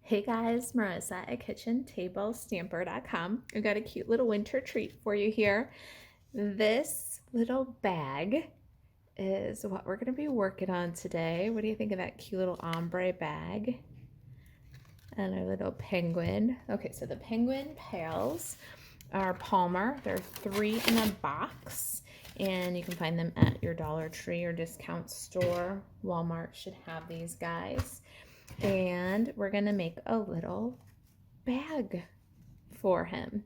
Hey guys, Marissa at KitchenTableStamper.com. I've got a cute little winter treat for you here. This little bag is what we're going to be working on today. What do you think of that cute little ombre bag? And our little penguin. Okay, so the penguin pails are Palmer. They're 3 in a box, and you can find them at your Dollar Tree or discount store. Walmart should have these guys. And we're gonna make a little bag for him.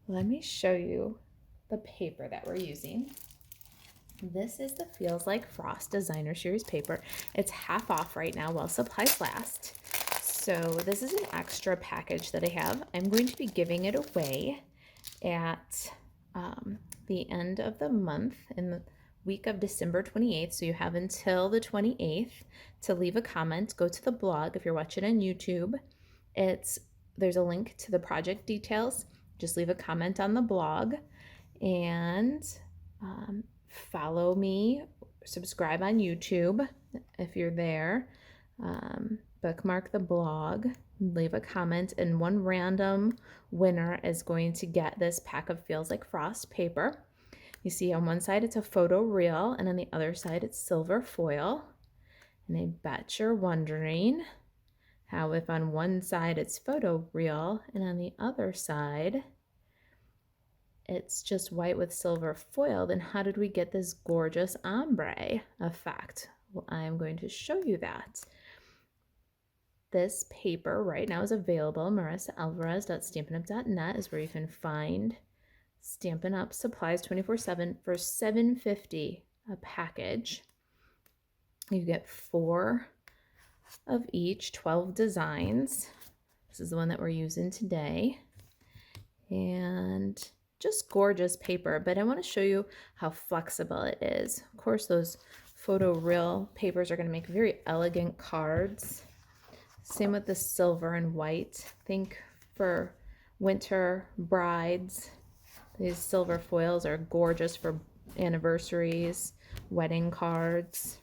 Let me show you the paper that we're using. This is the Feels Like Frost Designer Series paper. It's half off right now while supplies last. So this is an extra package that I have. I'm going to be giving it away at the end of the month in the week of December 28th. So you have until the 28th to leave a comment. Go to the blog if you're watching on YouTube. There's a link to the project details. Just leave a comment on the blog and follow me. Subscribe on YouTube if you're there. Bookmark the blog, leave a comment, and one random winner is going to get this pack of Feels Like Frost paper. You see on one side it's a photo reel, and on the other side it's silver foil. And I bet you're wondering how if on one side it's photo reel and on the other side it's just white with silver foil, then how did we get this gorgeous ombre effect? Well, I'm going to show you that. This paper right now is available. MarisaAlvarez.stampinup.net is where you can find Stampin' Up supplies 24/7 for $7.50 a package. You get 4 of each, 12 designs. This is the one that we're using today. And just gorgeous paper, but I want to show you how flexible it is. Of course, those photo reel papers are going to make very elegant cards. Same with the silver and white. Think for winter brides. These silver foils are gorgeous for anniversaries, wedding cards.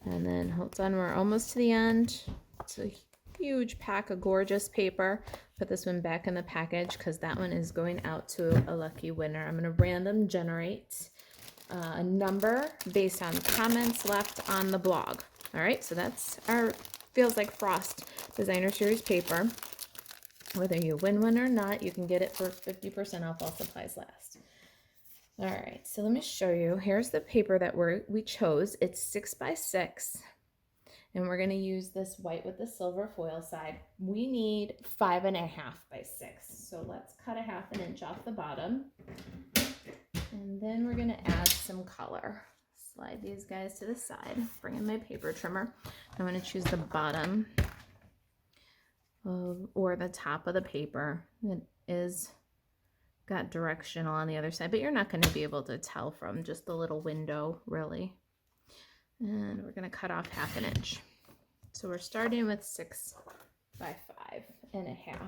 And then hold on, we're almost to the end. It's a huge pack of gorgeous paper. Put this one back in the package because that one is going out to a lucky winner. I'm going to random generate a number based on comments left on the blog. All right, so that's our Feels Like Frost Designer Series paper. Whether you win one or not, you can get it for 50% off while supplies last. All right, so let me show you. Here's the paper that we chose. It's 6x6, and we're going to use this white with the silver foil side. We need 5.5 by 6, so let's cut a 1/2 inch off the bottom, and then we're going to add some color. Slide these guys to the side, bring in my paper trimmer. I'm going to choose the bottom or the top of the paper. It is got directional on the other side, but you're not going to be able to tell from just the little window, really. And we're going to cut off 1/2 inch. So we're starting with 6 by 5.5.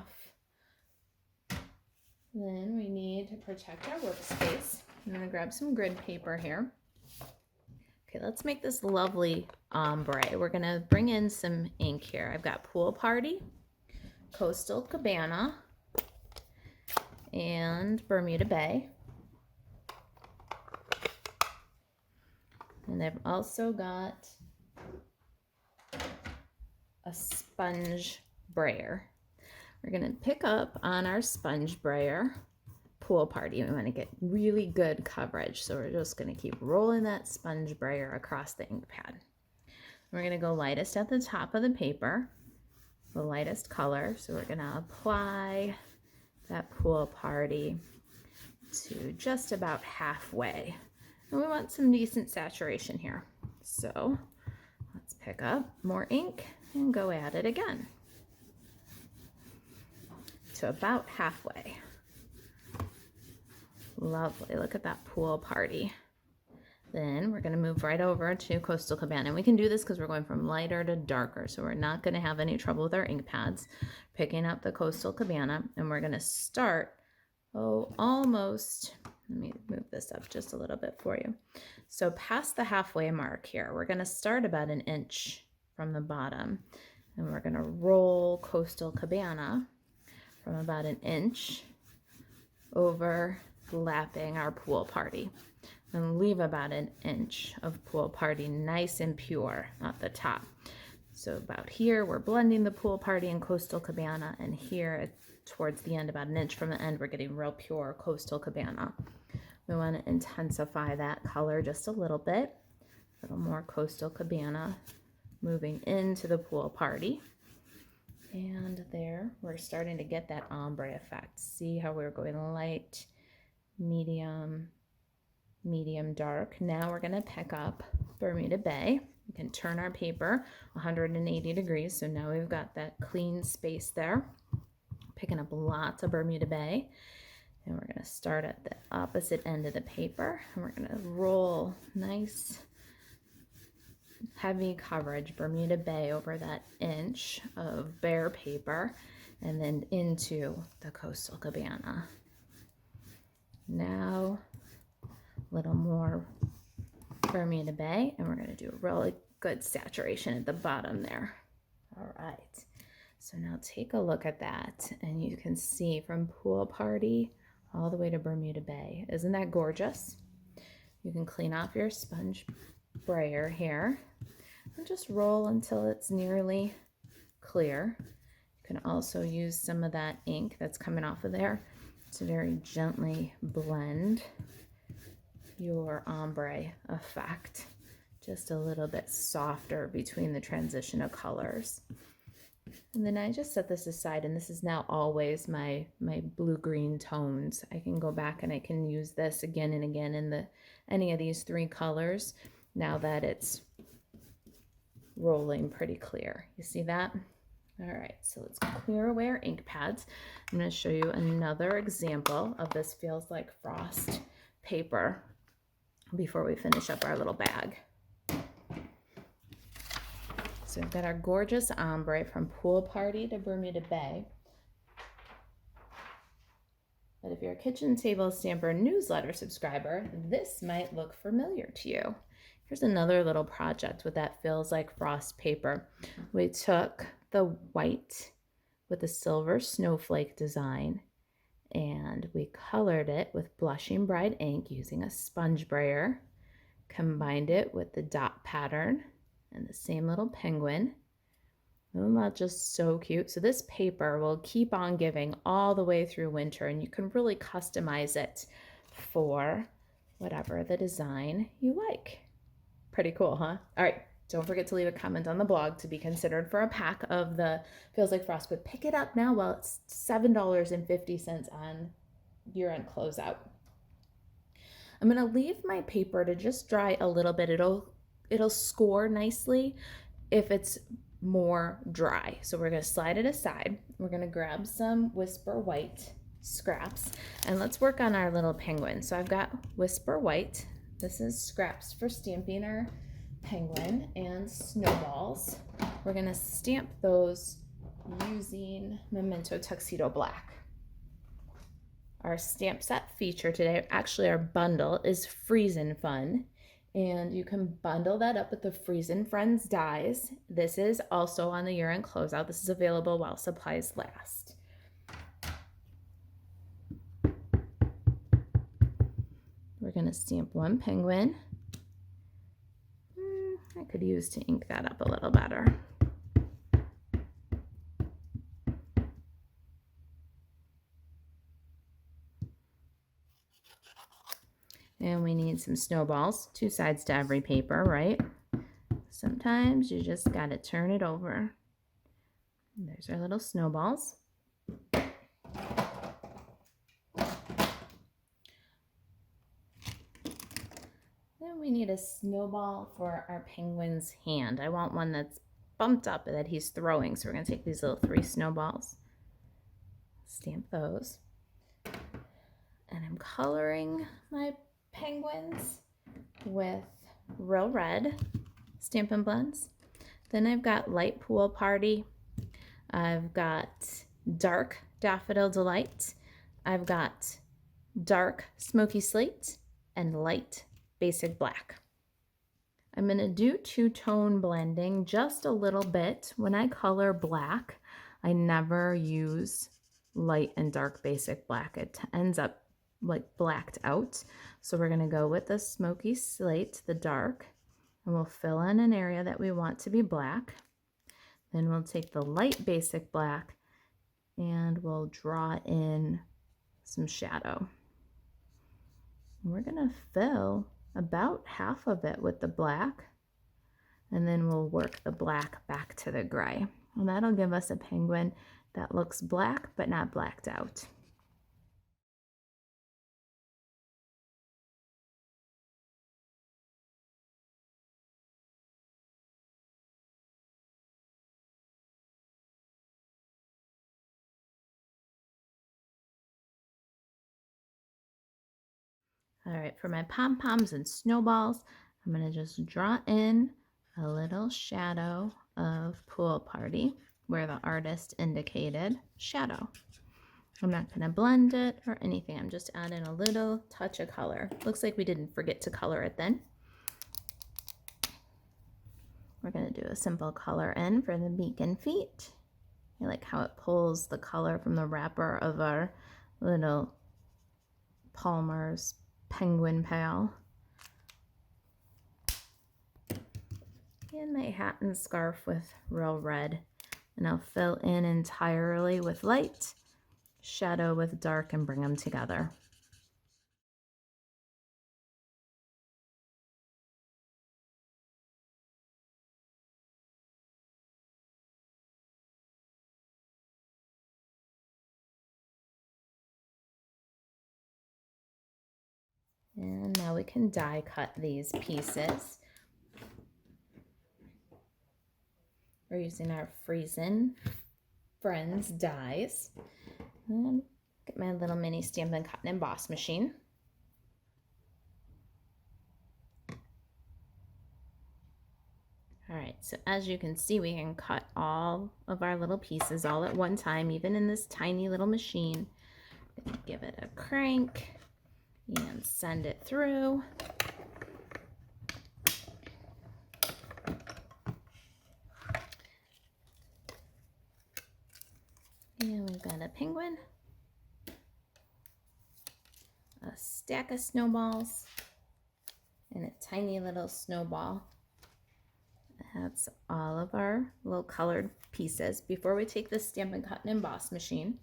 Then we need to protect our workspace. I'm going to grab some grid paper here. Okay, let's make this lovely ombre. We're going to bring in some ink here. I've got Pool Party, Coastal Cabana, and Bermuda Bay. And I've also got a sponge brayer. We're going to pick up on our sponge brayer Pool Party. We want to get really good coverage, so we're just going to keep rolling that sponge brayer across the ink pad. We're going to go lightest at the top of the paper, the lightest color. So we're going to apply that Pool Party to just about halfway. And we want some decent saturation here. So let's pick up more ink and go at it again to about halfway. Lovely, look at that Pool Party. Then we're going to move right over to Coastal Cabana. And we can do this because we're going from lighter to darker, so we're not going to have any trouble with our ink pads. Picking up the Coastal Cabana, and we're going to start, almost, let me move this up just a little bit for you. So past the halfway mark here, we're going to start about 1 inch from the bottom. And we're gonna roll Coastal Cabana from about 1 inch overlapping our pool party. And leave about 1 inch of pool party nice and pure at the top. So about here, we're blending the pool party and Coastal Cabana, and here towards the end, about 1 inch from the end, we're getting real pure Coastal Cabana. We want to intensify that color just a little bit. A little more Coastal Cabana moving into the pool party. And there, we're starting to get that ombre effect. See how we're going light, medium, medium, dark. Now we're going to pick up Bermuda Bay. We can turn our paper 180 degrees. So now we've got that clean space there. Picking up lots of Bermuda Bay. And we're going to start at the opposite end of the paper. And we're going to roll nice heavy coverage Bermuda Bay over that inch of bare paper and then into the Coastal Cabana. Now a little more Bermuda Bay, and we're going to do a really good saturation at the bottom there. All right, so now take a look at that, and you can see from pool party all the way to Bermuda Bay. Isn't that gorgeous? You can clean off your sponge brayer here and just roll until it's nearly clear. You can also use some of that ink that's coming off of there to very gently blend your ombre effect, just a little bit softer between the transition of colors. And then I just set this aside, and this is now always my blue-green tones. I can go back and I can use this again and again in any of these 3 colors now that it's rolling pretty clear. You see that? All right, so let's clear away our ink pads. I'm going to show you another example of this Feels Like Frost paper before we finish up our little bag. So we've got our gorgeous ombre from pool party to Bermuda Bay. But if you're a Kitchen Table Stamper newsletter subscriber, this might look familiar to you. Here's another little project with that Feels Like Frost paper. We took the white with the silver snowflake design and we colored it with Blushing Bride ink using a sponge brayer, combined it with the dot pattern and the same little penguin. Isn't that just so cute? So this paper will keep on giving all the way through winter, and you can really customize it for whatever the design you like. Pretty cool, huh? All right, don't forget to leave a comment on the blog to be considered for a pack of the Feels Like Frost, but pick it up now while it's $7.50 on year-end closeout. I'm gonna leave my paper to just dry a little bit. It'll score nicely if it's more dry. So we're gonna slide it aside. We're gonna grab some Whisper White scraps and let's work on our little penguin. So I've got Whisper White. This is scraps for stamping our penguin and snowballs. We're gonna stamp those using Memento Tuxedo Black. Our stamp set feature today, actually our bundle, is Freezin Fun. And you can bundle that up with the Freezin Friends dies. This is also on the year-end closeout. This is available while supplies last. We're gonna stamp one penguin. I could use to ink that up a little better. And we need some snowballs, 2 sides to every paper, right? Sometimes you just gotta turn it over. There's our little snowballs. Then we need a snowball for our penguin's hand. I want one that's bumped up that he's throwing. So we're gonna take these little 3 snowballs, stamp those. And I'm coloring my penguins with Real Red Stampin' Blends. Then I've got Light Pool Party. I've got Dark Daffodil Delight. I've got Dark Smoky Slate and Light Basic Black. I'm going to do two-tone blending just a little bit. When I color black, I never use light and dark basic black. It ends up like blacked out. So we're going to go with the smoky slate, the dark, and we'll fill in an area that we want to be black. Then we'll take the light basic black and we'll draw in some shadow. And we're going to fill about half of it with the black, and then we'll work the black back to the gray. And that'll give us a penguin that looks black but not blacked out. All right, for my pom-poms and snowballs, I'm going to just draw in a little shadow of pool party where the artist indicated shadow. I'm not going to blend it or anything. I'm just adding a little touch of color. Looks like we didn't forget to color it then. We're going to do a simple color in for the beak and feet. I like how it pulls the color from the wrapper of our little Palmer's penguin pail. And my hat and scarf with real red. And I'll fill in entirely with light, shadow with dark, and bring them together. And now we can die cut these pieces. We're using our Freezin Friends dies. And get my little mini Stampin' Cut and Emboss machine. All right, so as you can see, we can cut all of our little pieces all at one time, even in this tiny little machine. Give it a crank and send it through. And we've got a penguin, a stack of snowballs, and a tiny little snowball. That's all of our little colored pieces. Before we take this Stampin' Cut and Emboss machine,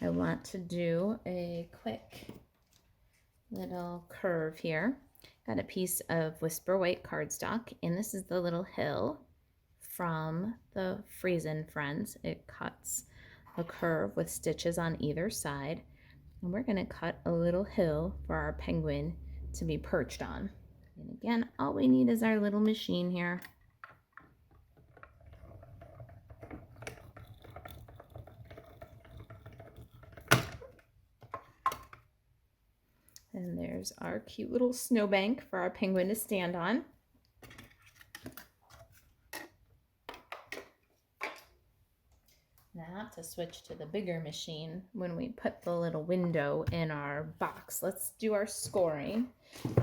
I want to do a quick little curve here. Got a piece of Whisper White cardstock, and this is the little hill from the Freezin Friends. It cuts a curve with stitches on either side, and we're going to cut a little hill for our penguin to be perched on. And again, all we need is our little machine here. And there's our cute little snowbank for our penguin to stand on. Now to switch to the bigger machine when we put the little window in our box. Let's do our scoring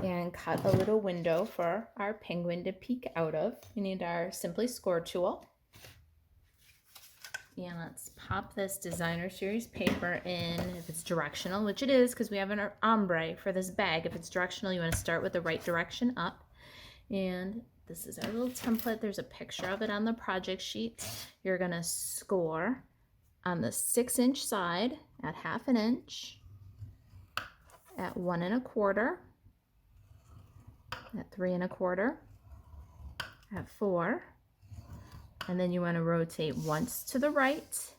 and cut a little window for our penguin to peek out of. We need our Simply Score tool. And let's pop this designer series paper in if it's directional, which it is because we have an ombre for this bag. If it's directional, you want to start with the right direction up. And this is our little template. There's a picture of it on the project sheet. You're going to score on the 6-inch side at 1/2 inch, at 1 1/4, at 3 1/4, at 4. And then you want to rotate once to the right,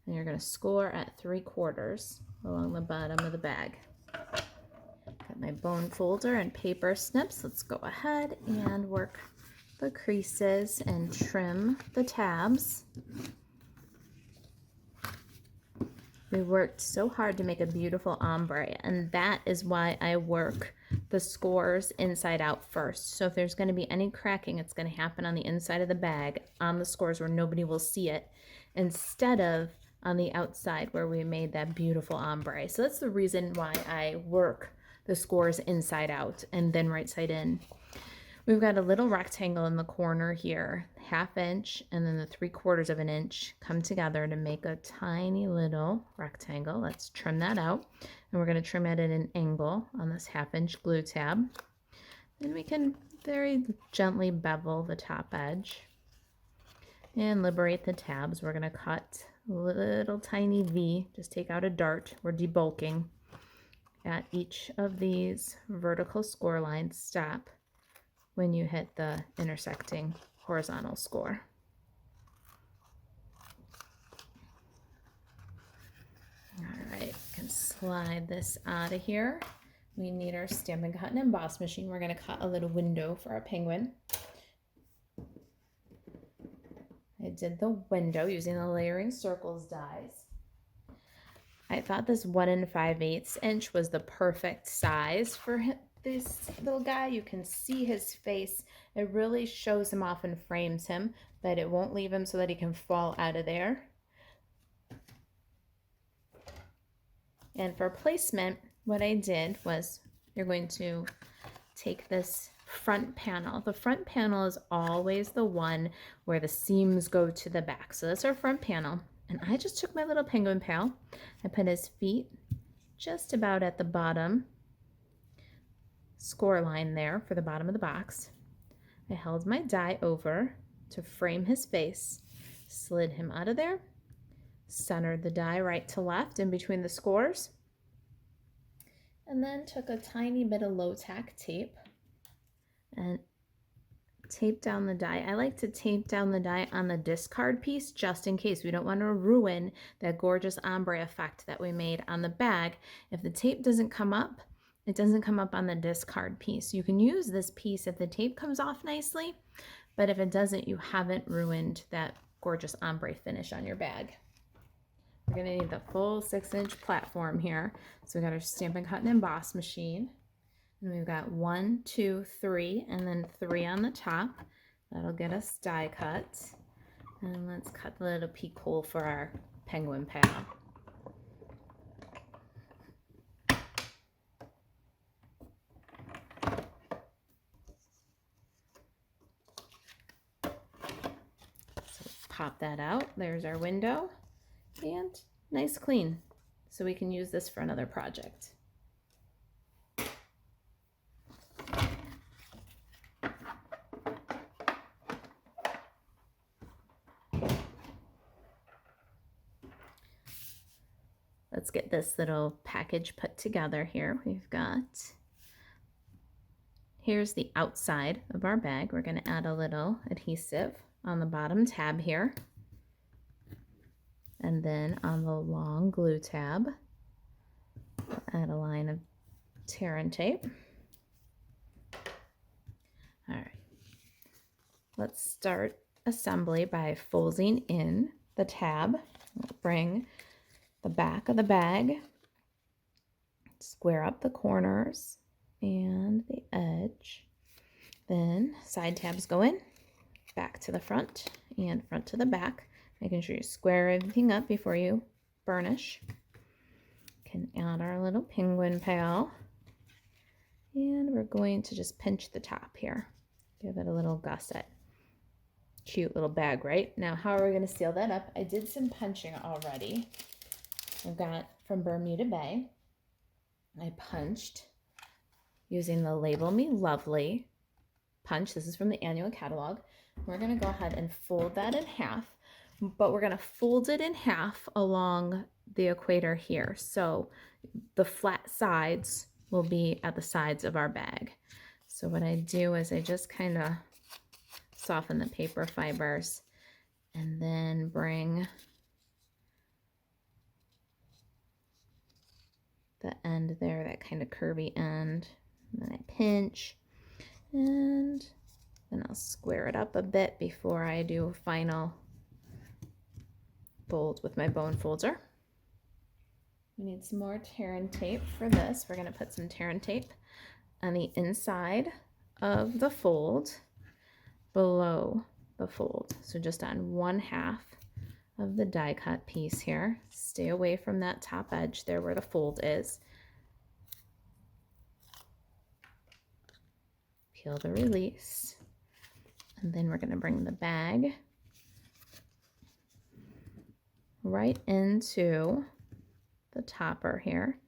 and you're going to score at 3/4 along the bottom of the bag. Got my bone folder and paper snips. Let's go ahead and work the creases and trim the tabs. We worked so hard to make a beautiful ombre, and that is why I work the scores inside out first. So if there's going to be any cracking, it's going to happen on the inside of the bag on the scores where nobody will see it, instead of on the outside where we made that beautiful ombre. So that's the reason why I work the scores inside out and then right side in. We've got a little rectangle in the corner here, 1/2 inch and then the 3/4 of an inch come together to make a tiny little rectangle. Let's trim that out. And we're going to trim it at an angle on this 1/2 inch glue tab. Then we can very gently bevel the top edge and liberate the tabs. We're going to cut a little tiny V, just take out a dart. We're debulking at each of these vertical score lines. Stop when you hit the intersecting horizontal score. All right, can slide this out of here. We need our Stampin' Cut and Emboss machine. We're going to cut a little window for our penguin. I did the window using the layering circles dies. I thought this 1 5/8 inch was the perfect size for this little guy. You can see his face. It really shows him off and frames him, but it won't leave him so that he can fall out of there. And for placement, what I did was you're going to take this front panel. The front panel is always the one where the seams go to the back. So that's our front panel. And I just took my little penguin pal. I put his feet just about at the bottom score line there for the bottom of the box. I held my die over to frame his face, slid him out of there, centered the die right to left in between the scores, and then took a tiny bit of low tack tape and tape down the die. I like to tape down the die on the discard piece just in case. We don't want to ruin that gorgeous ombre effect that we made on the bag. If the tape doesn't come up, it doesn't come up on the discard piece. You can use this piece if the tape comes off nicely, but if it doesn't, you haven't ruined that gorgeous ombre finish on your bag. We're going to need the full 6-inch platform here. So we got our Stampin' Cut and Emboss machine. And we've got 1, 2, 3, and then 3 on the top. That'll get us die cut. And let's cut the little peek hole for our penguin pal. So pop that out. There's our window. And nice clean. So we can use this for another project. Let's get this little package put together here. Here's the outside of our bag. We're going to add a little adhesive on the bottom tab here. And then on the long glue tab, we'll add a line of tear and tape. All right. Let's start assembly by folding in the tab. We'll bring the back of the bag, square up the corners and the edge. Then side tabs go in, back to the front and front to the back, making sure you square everything up before you burnish. Can add our little penguin pal, and we're going to just pinch the top here, give it a little gusset. Cute little bag, right? Now, how are we going to seal that up? I did some punching already. I've got from Bermuda Bay. I punched using the Label Me Lovely punch. This is from the annual catalog. We're going to go ahead and fold that in half, but we're going to fold it in half along the equator here. So the flat sides will be at the sides of our bag. So what I do is I just kind of soften the paper fibers and then bring the end there, that kind of curvy end, and then I pinch, and then I'll square it up a bit before I do a final fold with my bone folder. We need some more tear and tape for this. We're going to put some tear and tape on the inside of the fold below the fold, so just on 1/2 of the die cut piece here. Stay away from that top edge there where the fold is. peel the release. And then we're going to bring the bag right into the topper here.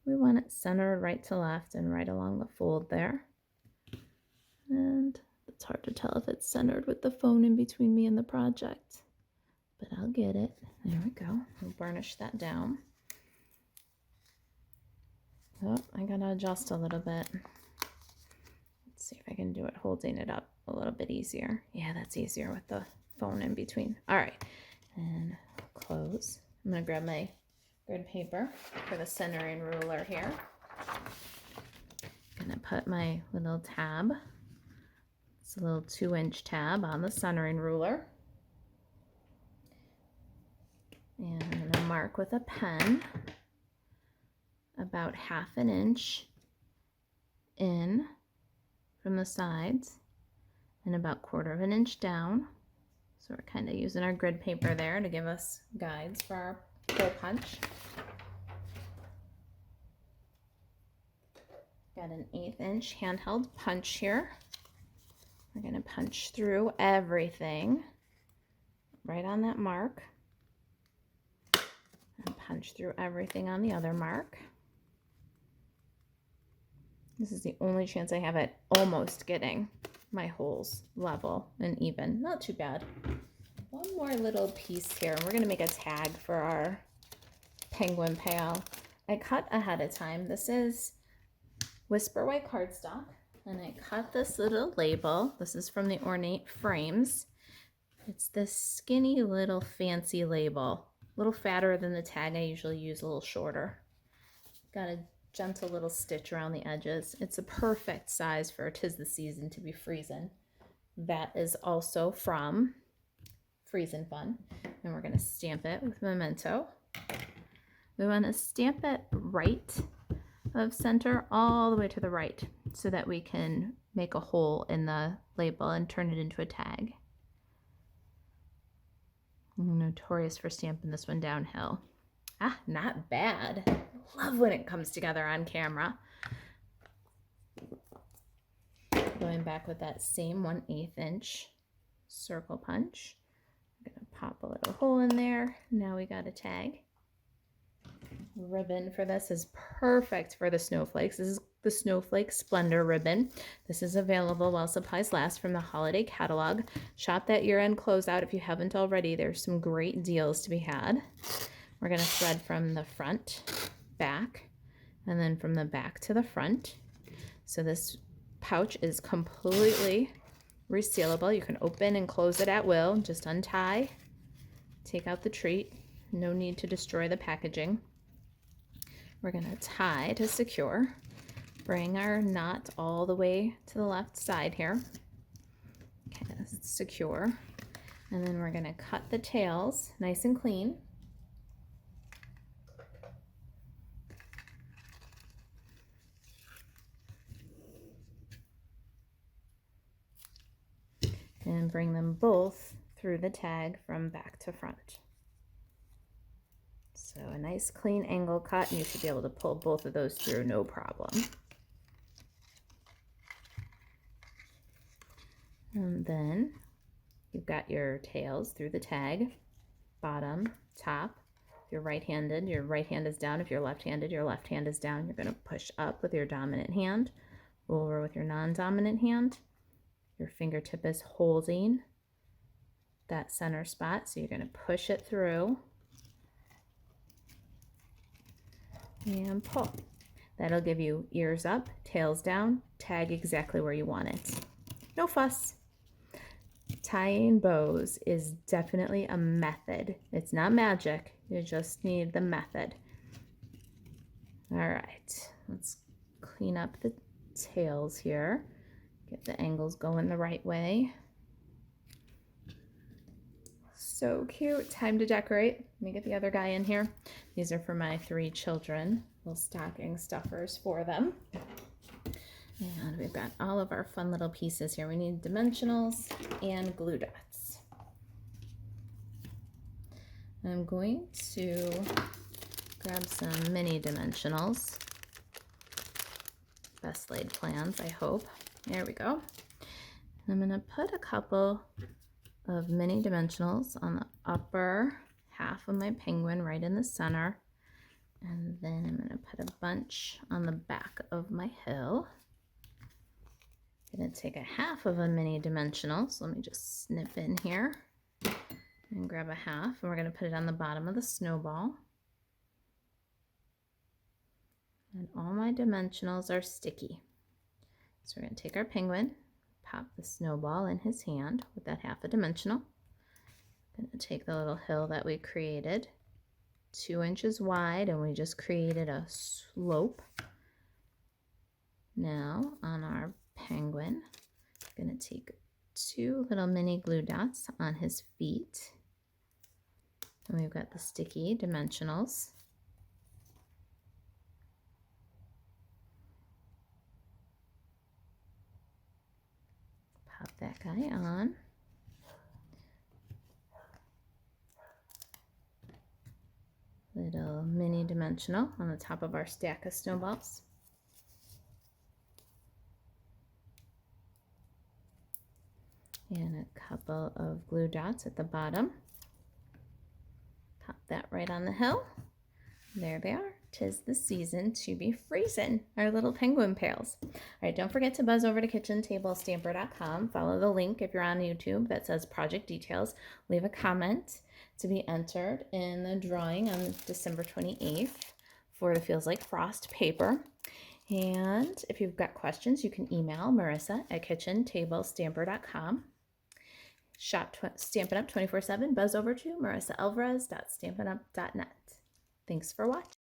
We want it centered right to left and right along the fold there. And it's hard to tell if it's centered with the phone in between me and the project, but I'll get it. There we go. We'll burnish that down. Oh, I gotta adjust a little bit. Let's see if I can do it holding it up a little bit easier. Yeah, that's easier with the phone in between. All right, and close. I'm gonna grab my grid paper for the centering ruler here. Gonna put my little tab. It's a little 2-inch tab on the centering ruler. And I'm going to mark with a pen about 1/2 inch in from the sides and about 1/4 inch down. So we're kind of using our grid paper there to give us guides for our hole punch. Got an 1/8 inch handheld punch here. We're going to punch through everything right on that mark and punch through everything on the other mark. This is the only chance I have at almost getting my holes level and even. Not too bad. One more little piece here, and we're going to make a tag for our penguin pal. I cut ahead of time. This is Whisper White cardstock. And I cut this little label. This is from the Ornate Frames. It's this skinny little fancy label. A little fatter than the tag I usually use, a little shorter. Got a gentle little stitch around the edges. It's a perfect size for 'Tis the Season to be freezing. That is also from Freezin Fun. And we're going to stamp it with Memento. We want to stamp it right of center all the way to the right so that we can make a hole in the label and turn it into a tag. I'm notorious for stamping this one downhill. Ah, not bad. Love when it comes together on camera. Going back with that same 1/8 inch circle punch. I'm gonna pop a little hole in there. Now we got a tag. Ribbon for this is perfect for the snowflakes. This is the Snowflake Splendor ribbon. This is available while supplies last from the holiday catalog. Shop that year-end closeout if you haven't already. There's some great deals to be had. We're going to thread from the front, back, and then from the back to the front. So this pouch is completely resealable. You can open and close it at will. Just untie, take out the treat. No need to destroy the packaging. We're going to tie to secure. Bring our knot all the way to the left side here. Okay, this is secure. And then we're going to cut the tails nice and clean. And bring them both through the tag from back to front. So a nice clean angle cut, and you should be able to pull both of those through no problem. And then you've got your tails through the tag, bottom, top. If you're right-handed, your right hand is down. If you're left-handed, your left hand is down. You're going to push up with your dominant hand, over with your non-dominant hand. Your fingertip is holding that center spot, so you're going to push it through and pull. That'll give you ears up, tails down, tag exactly where you want it. No fuss. Tying bows is definitely a method. It's not magic. You just need the method. All right, let's clean up the tails here. Get the angles going the right way. So cute. Time to decorate. Let me get the other guy in here. These are for my 3 children. Little stocking stuffers for them. And we've got all of our fun little pieces here. We need dimensionals and glue dots. I'm going to grab some mini dimensionals. Best laid plans, I hope. There we go. I'm going to put a couple of mini dimensionals on the upper half of my penguin right in the center. And then I'm going to put a bunch on the back of my hill. I'm going to take a half of a mini dimensional. So let me just snip in here and grab a half. And we're going to put it on the bottom of the snowball. And all my dimensionals are sticky. So we're going to take our penguin, pop the snowball in his hand with that half a dimensional. I'm going to take the little hill that we created, 2 inches wide, and we just created a slope. Now on our penguin, I'm going to take 2 little mini glue dots on his feet. And we've got the sticky dimensionals. Pop that guy on. Little mini dimensional on the top of our stack of snowballs. And a couple of glue dots at the bottom. Pop that right on the hill. There they are. 'Tis the season to be freezing, our little penguin pals. All right, don't forget to buzz over to kitchentablestamper.com. Follow the link if you're on YouTube that says project details. Leave a comment to be entered in the drawing on December 28th for the Feels Like Frost paper. And if you've got questions, you can email Marisa at kitchentablestamper.com. Shop Stampin' Up 24/7. Buzz over to marisaalvarez.stampinup.net. Thanks for watching.